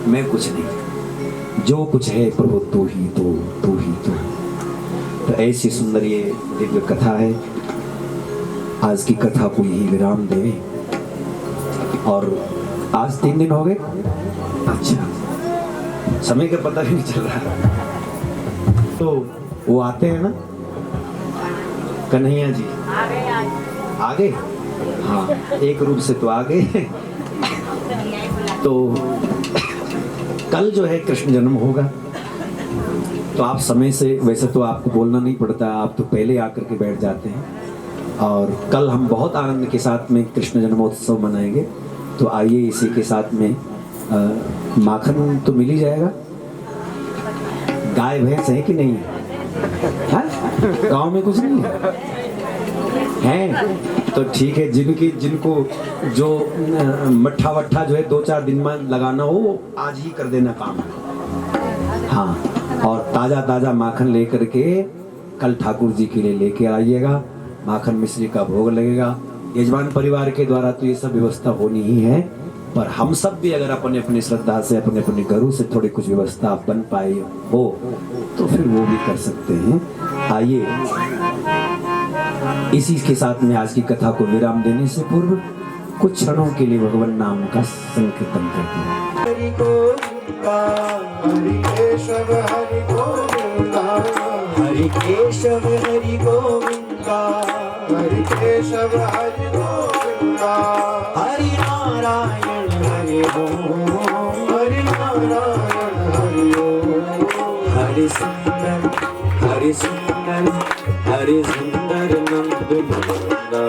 मैं कुछ नहीं, जो कुछ है प्रभु तू ही तो, तू ही तो। ऐसी सुंदर ये दिव्य कथा है। आज की कथा को यही विराम देवे। और आज 3 दिन हो गए। अच्छा, समय का पता भी नहीं चल रहा। तो वो आते हैं ना कन्हैया जी, आ गए। हाँ, एक रूप से तो आ गए। तो कल जो है कृष्ण जन्म होगा, तो आप समय से, वैसे तो आपको बोलना नहीं पड़ता, आप तो पहले आकर के बैठ जाते हैं। और कल हम बहुत आनंद के साथ में कृष्ण जन्मोत्सव मनाएंगे। तो आइए इसी के साथ में माखन तो मिल ही जाएगा। गाय भैंस है कि नहीं है? गांव में कुछ नहीं है? तो ठीक है, जिनको जो मट्ठा वट्ठा जो है 2-4 दिन में लगाना हो, आज ही कर देना काम है। हाँ, और ताजा ताजा माखन लेकर के कल ठाकुर जी के लिए लेके आइएगा। माखन मिश्री का भोग लगेगा। यजमान परिवार के द्वारा तो ये सब व्यवस्था होनी ही है, पर हम सब भी अगर अपने अपनी श्रद्धा से, अपने अपने घरों से थोड़ी कुछ व्यवस्था बन पाए हो तो फिर वो भी कर सकते हैं। आइए इसी के साथ में आज की कथा को विराम देने से पूर्व कुछ क्षणों के लिए भगवान नाम का संकीर्तन करते हैं। हरि गोविंदा, हरि केशव हरि गोविंदा, हरि केशव हरि गोविंदा, हरि केशव हरि गोविंदा, हरि नारायण हरि ओम, हरि नारायण हरि ओम, हरि सुंदर हरि सुंदर हरि सुंदर नंद मुकुंदा,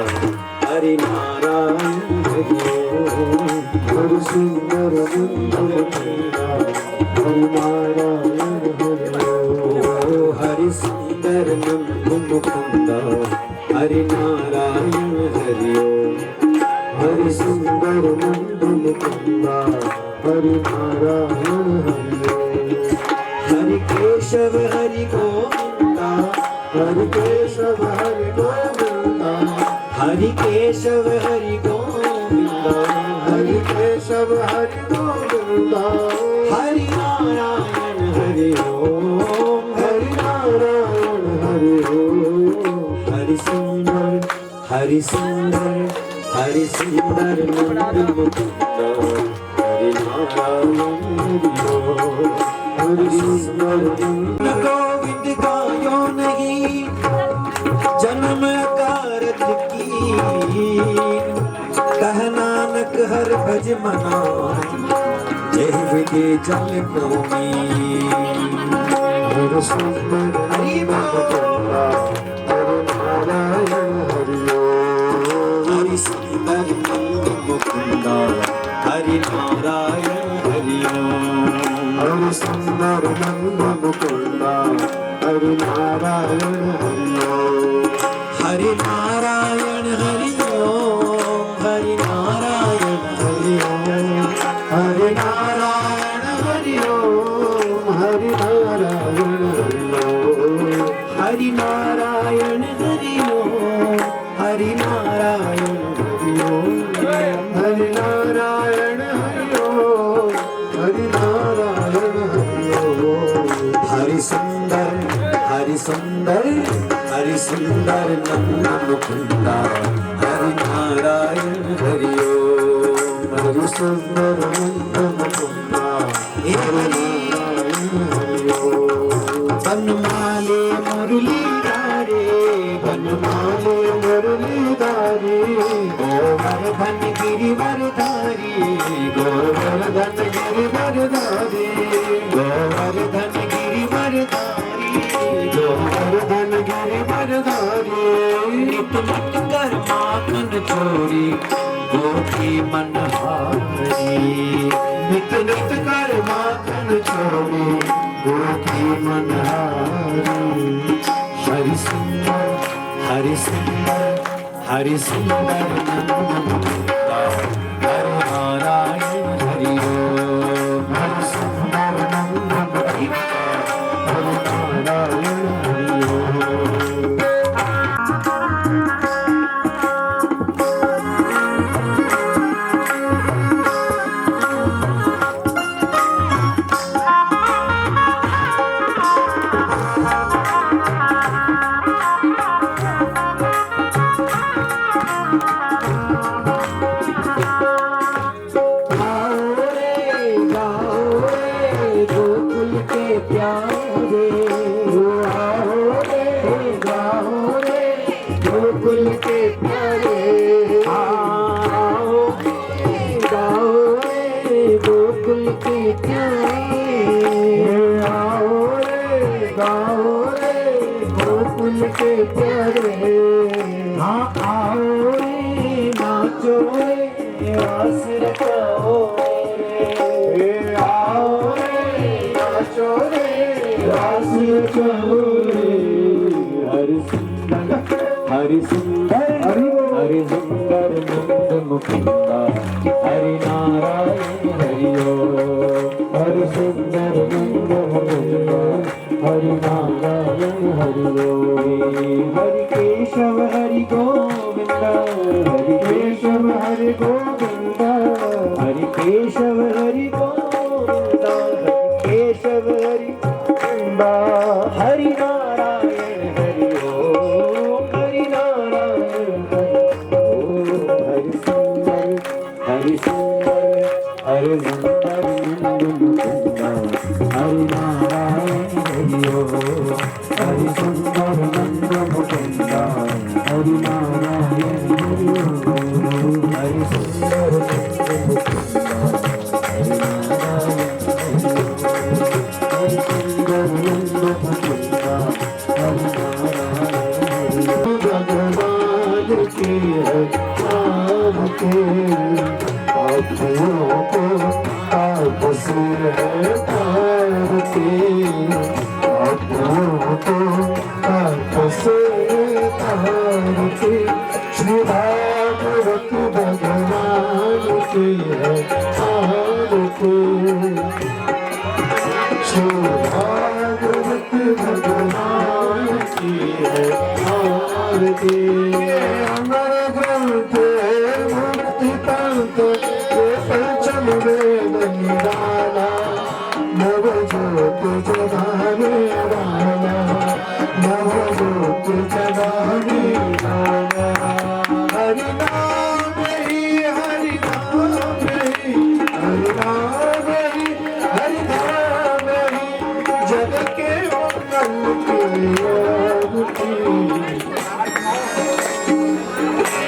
हरि नारायण हरि ओम, हरि सुंदर नंद मुकुंदा, हरि नारायण हरि ओम, हरि सुंदर नंद मुकुंदा, हरि नारायण हरि ओम, हरि सुंदर नंद मुकुंदा, हरि नारायण हरि ओम, हरि केशव हरि गोविंदा, हरि केशव हरि गोविंदा, हरि केशव हरि गोविंदा, हरि केशव हरि गोविंदा, हरि नारायण हरि ओम, हरि नारायण हरि ओम, हरि सुंदर हरि सुंदर हरि सुंदर नंद मुकुंदा, हरि नारायण हरि ओम, हरि सुंदर नंद गोविंद गायो नहीं जन्म कारत की, कह नानक हर भज मना, जय विदे जल प्रोमी। हरि सुंदर हरि मुकुंदा, हरि नारायण हरि ओम, हरि सुंदर नंद मुकुंदा, हरि नारायण हरि ओम, हरि सुंदर नंद मुकुंदा, हरि नारायण हरि ओम, हरि नारायण हरि ओम, हरि नारायण हरि ओम, हरि नारायण हरि ओम, हरि नारायण हरि ओम, हरि नारायण हरि ओम, हरि नारायण सुंदर नंद मुकुंदा हरि नारायण हरि ओम। हरि सुंदर नंद मुकुंदा हरि नारायण हरि ओम। बनमाले मुरली धारे बनमाले मुरलीधारी गोवर्धन गिरिवरधारी गोवर्धन गिरिवरधारी गोवर्धन गिरिवरधारी गोवर्धन गिरिवरधारी नित नित कर माखन चोरी गोपी मनहारी नित नित कर माखन चोरी गोपी मनहारी हरि सुंदर हरि सुंदर हरि सुंदर नंद मुकुंदा हरि नारायण हरि ओम। हरि सुंदर नंद मुकुंदा हरि नारायण हरि ओम। गोकुल के प्यारे आओ रे गाओ रे गोकुल के प्यारे आओ रे गाओ रे गोकुल के प्यारे आओ रे गाओ रे गोकुल के प्यारे हाँ आओ रे नाचो रे आस रखाओ रे आओ रे नाचो रे आस रखाओ रे हरि सुंदर हरि सुंदर नंद मुकुंदा हरि नारायण हरि ओम। हरि सुंदर नंद मुकुंदा हरि नारायण हरि ओम। हरि केशव हरि गोविंद हरि केशव हरि गोविंद हरि केशव हरि गोविंद हरि केशव हरि गोविंद हरि नारायण हरि ओम। हरि नारायण हरि ओम। हरि सुंदर हरि सुंदर नंद मुकुंदा हरि नारायण हरि ओम। हरि सुंदर नंद मुकुंदा हरि नारायण हरि ओम। हरि सुंदर नंद मुकुंदा हरि नारायण हरि सुंदर नंद मुकुंदा हरि नारायण हरि ओम। भगवान की है आपके अपनों को आपस है तारते अपनों को आपस तारते श्री भागवत भगवान की है आरती श्री भागवत भगवान की है आरती अमर ग्रंथ मुक्ति पंथ पंचम वेद निराला नव ज्योत जगाने वाला नव ज्योत जगाने वाला हरि नाम ही हरि नाम ही हरि नाम ही हरि नाम ही जग के मंगल के आरती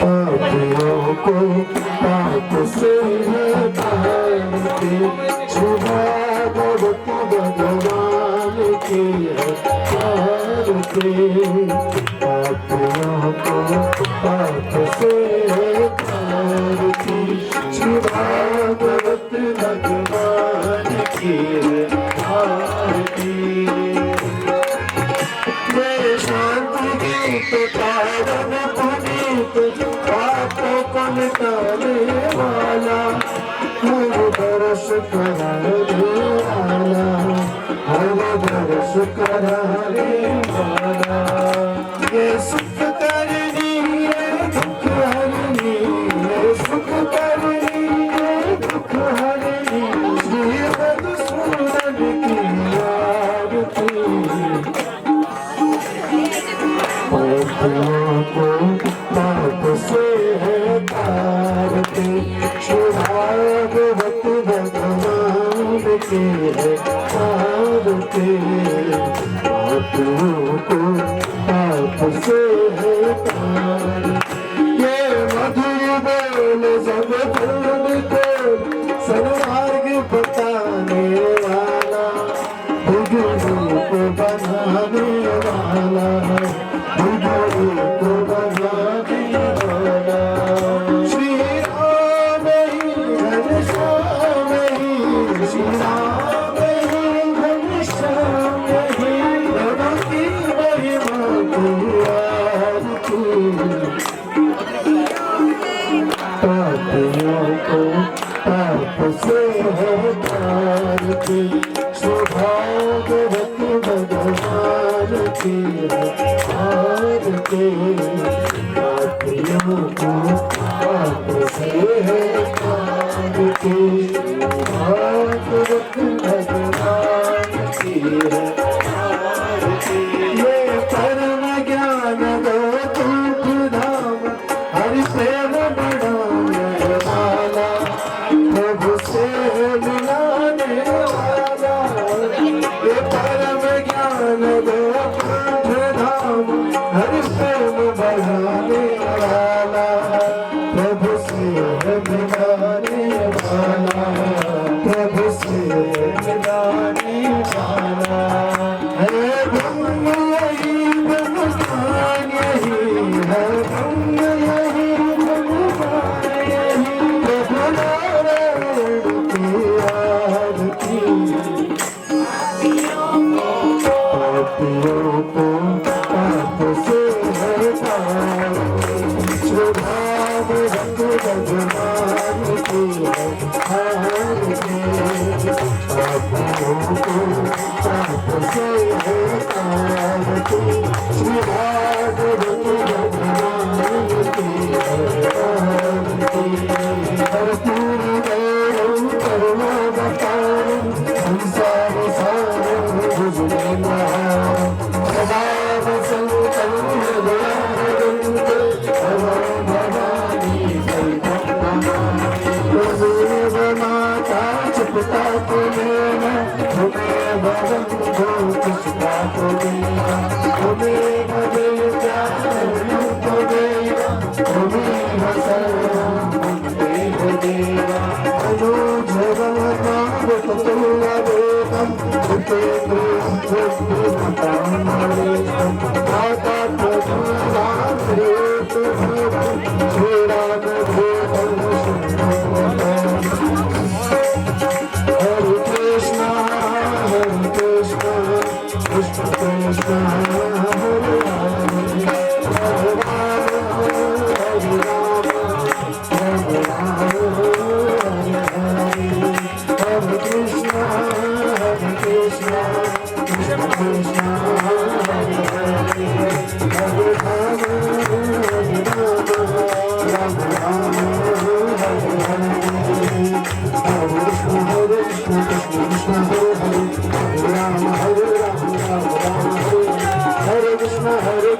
पापियों को पाप से हटाते भागवत भगवान की आरती पापियों को पाप से हटाते श्री भागवत भगवान की आरती मेरे शांति गीत पावन पुनीत पापों को मिटाने वाला हर दर्श कराने वाला हर दर्श कराने वाला ये सुख करनी है दुख हरनी ये सुख करनी है दुख हरनी श्री मधुसूदन की आरती पापियों को पाप से है तारते, श्री भागवत भगवान के है तारते, पापियों को पाप से है तारते। ये मधुर बोल सब को सन्मार्ग बताने वाला, बुजुर्गों को बनाने वाला, बुजुर्गों को बनाने वाला। श्री राम ही घनश्याम ही, श्री राम ही घनश्याम ही, प्रभु की महिमा की आरती। पापियों को पाप से है तारते, श्री भागवत भगवान की है आरती। पापियों को पाप से है तारते, भागवत भगवान की है आरती। ये परम ज्ञान दो तुम धाम, हरि प्रेम बढ़ाने वाला, प्रभु से मिलाने वाला। ये परम ज्ञान दो धाम, हरि प्रेम बढ़ाने वाला, प्रभु से मिलाने वाला, प्रभु से मिलाने वाला। है ब्रह्म यही ब्रह्मस्थान यही है, ब्रह्म यही ब्रह्मस्थान यही, प्रभु नारायण की आरती। पापियों को पाप से है तारते, श्री भागवत भगवान की है आरती। पापियों को पाप से है तारते, श्री भागवत भगवान की है आरती। कर्पूर गौरव करुणावतारं, संसार सारं भुजगेन्द्रहारं, सदा वसन्तं हृदयारविन्दे, भवं भवानी सहितं नमामि। त्वमेव माता च पिता त्वमेव, त्वमेव बन्धुः पिता त्वमेव, त्वमेव वेद्या सर्वं त्वमेव, त्वमेव सर्वं त्वमेव देव। अनुजवनावततुल्यवेदं, जितेन्द्रियं बुद्धिमतां मणितं, माता त्वदुर्गां श्रीरामभूतं, श्रीरामभूतं शरणं। हरे कृष्ण कृष्ण कृष्ण हरे हरे, हरे राम हरे राम, राम राम हरे हरे। हरे कृष्ण कृष्ण कृष्ण हरे हरे, हरे राम राम राम हरे हरे। हरे कृष्ण कृष्ण हरे हरे, हरे राम राम हरे। हरे कृष्ण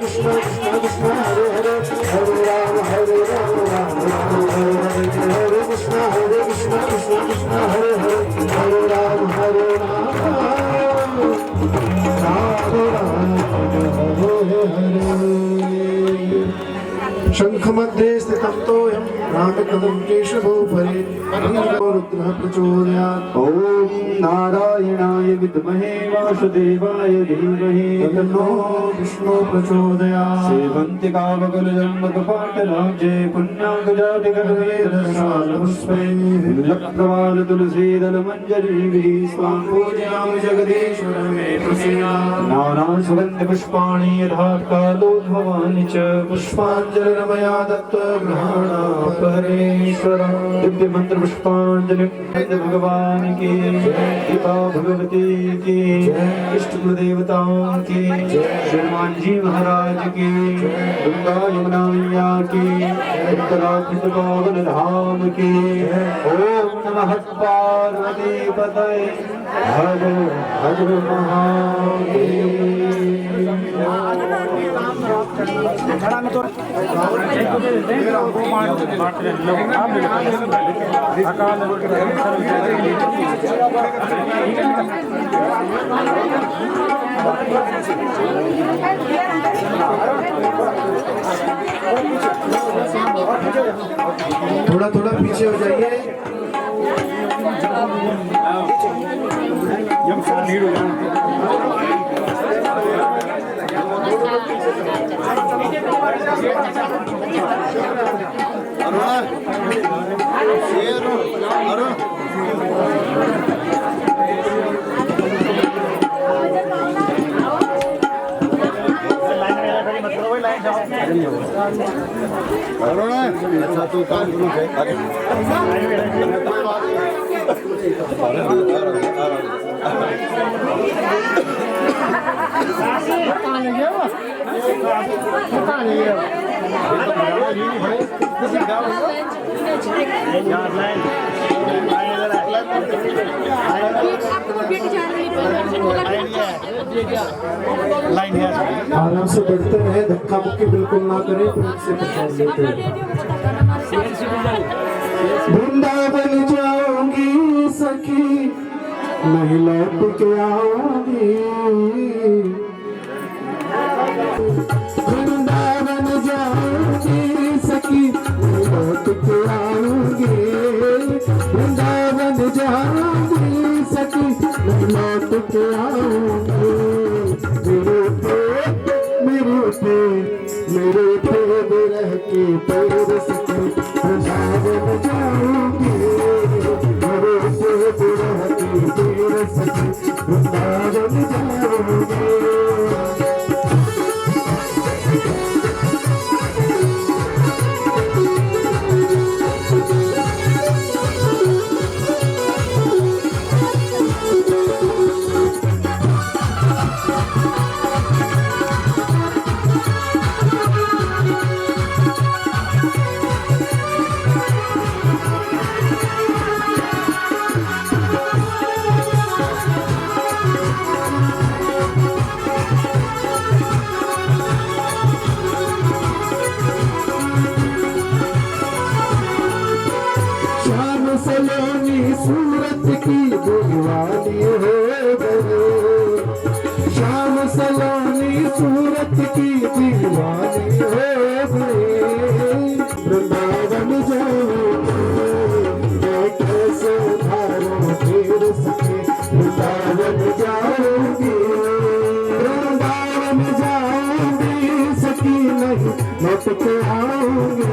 कृष्ण कृष्ण हरे हरे, हरे राम राम हरे हरे। हरे कृष्ण कृष्ण कृष्ण हरे हरे, हरे राम राम हरे हरे। शंख मध्ये स्थितं तोयं रामकदं केशवोपरि, रुद्रः प्रचोदयात्। ॐ नारायणाय विद्महे वासुदेवाय धीमहि, तन्नो विष्णु प्रचोदयात्। सेवन्तिकावकुलजन्मकपाटराज्ये पुण्याङ्गजातिगर्भेदशालपुष्पैः, तुलसीदलमञ्जरीभिः स्वां पूजयामि जगदीश्वर मे प्रसीद। नानासुगन्धपुष्पाणि यथाकालोद्भवानि च, पुष्पाञ्जलिर्मया दत्त्वा गृहाणापहरेश्वर। दिव्यमन्त्रपुष्पाञ्जलिं भगवान् की पिता भगवती की, इष्ट कुलदेवताओं की, हनुमान जी महाराज की, गंगा यमुना मैया की, उत्तराखंड पावन धाम की। ओम नमः पार्वती पतये हर हर महादेव। थोड़ा थोड़ा पीछे हो जाइए। आराम से बढ़ते रहे, धक्का मुक्की बिल्कुल ना करें, तो से प्रसाद लेते रहे। वृंदावन जाऊंगी सखी, नहीं लौट के आऊंगी। वृंदावन जाऊंगी सखी, नहीं लौट के आऊंगी। वृंदावन जाऊंगी सखी, नहीं लौट के आऊंगी। मेरे पे रह के पैर सखी, वृंदावन जाऊंगी। मेरे पे रह के पैर सखी, वृंदावन जाऊंगी। सलोनी सूरत की दीवानी हो गए। शाम सलोनी सूरत की दीवानी हो गए। वृंदावन जाऊंगी, कैसे धारो फिर सके। वृंदावन जाऊंगी, वृंदावन जाऊंगी सखी, नहीं लौट के आऊंगी।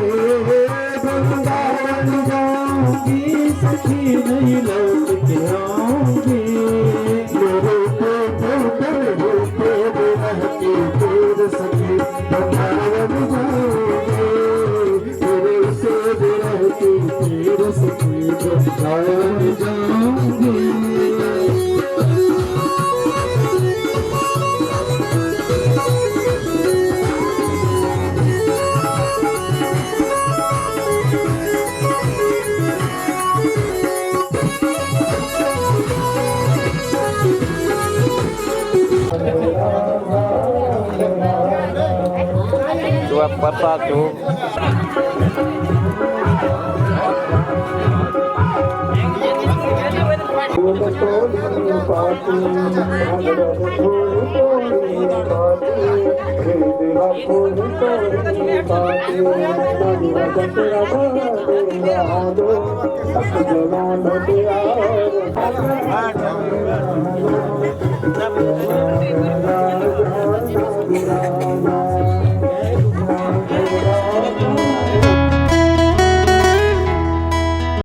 वृंदावन जाऊंगी सखी, नहीं लौट के आऊंगी। मेरे पे रह के फिर सखी, वृंदावन जाऊंगी। मेरे से रह के फिर सखी, वृंदावन जाऊंगी। प्रसाद हो Thank you.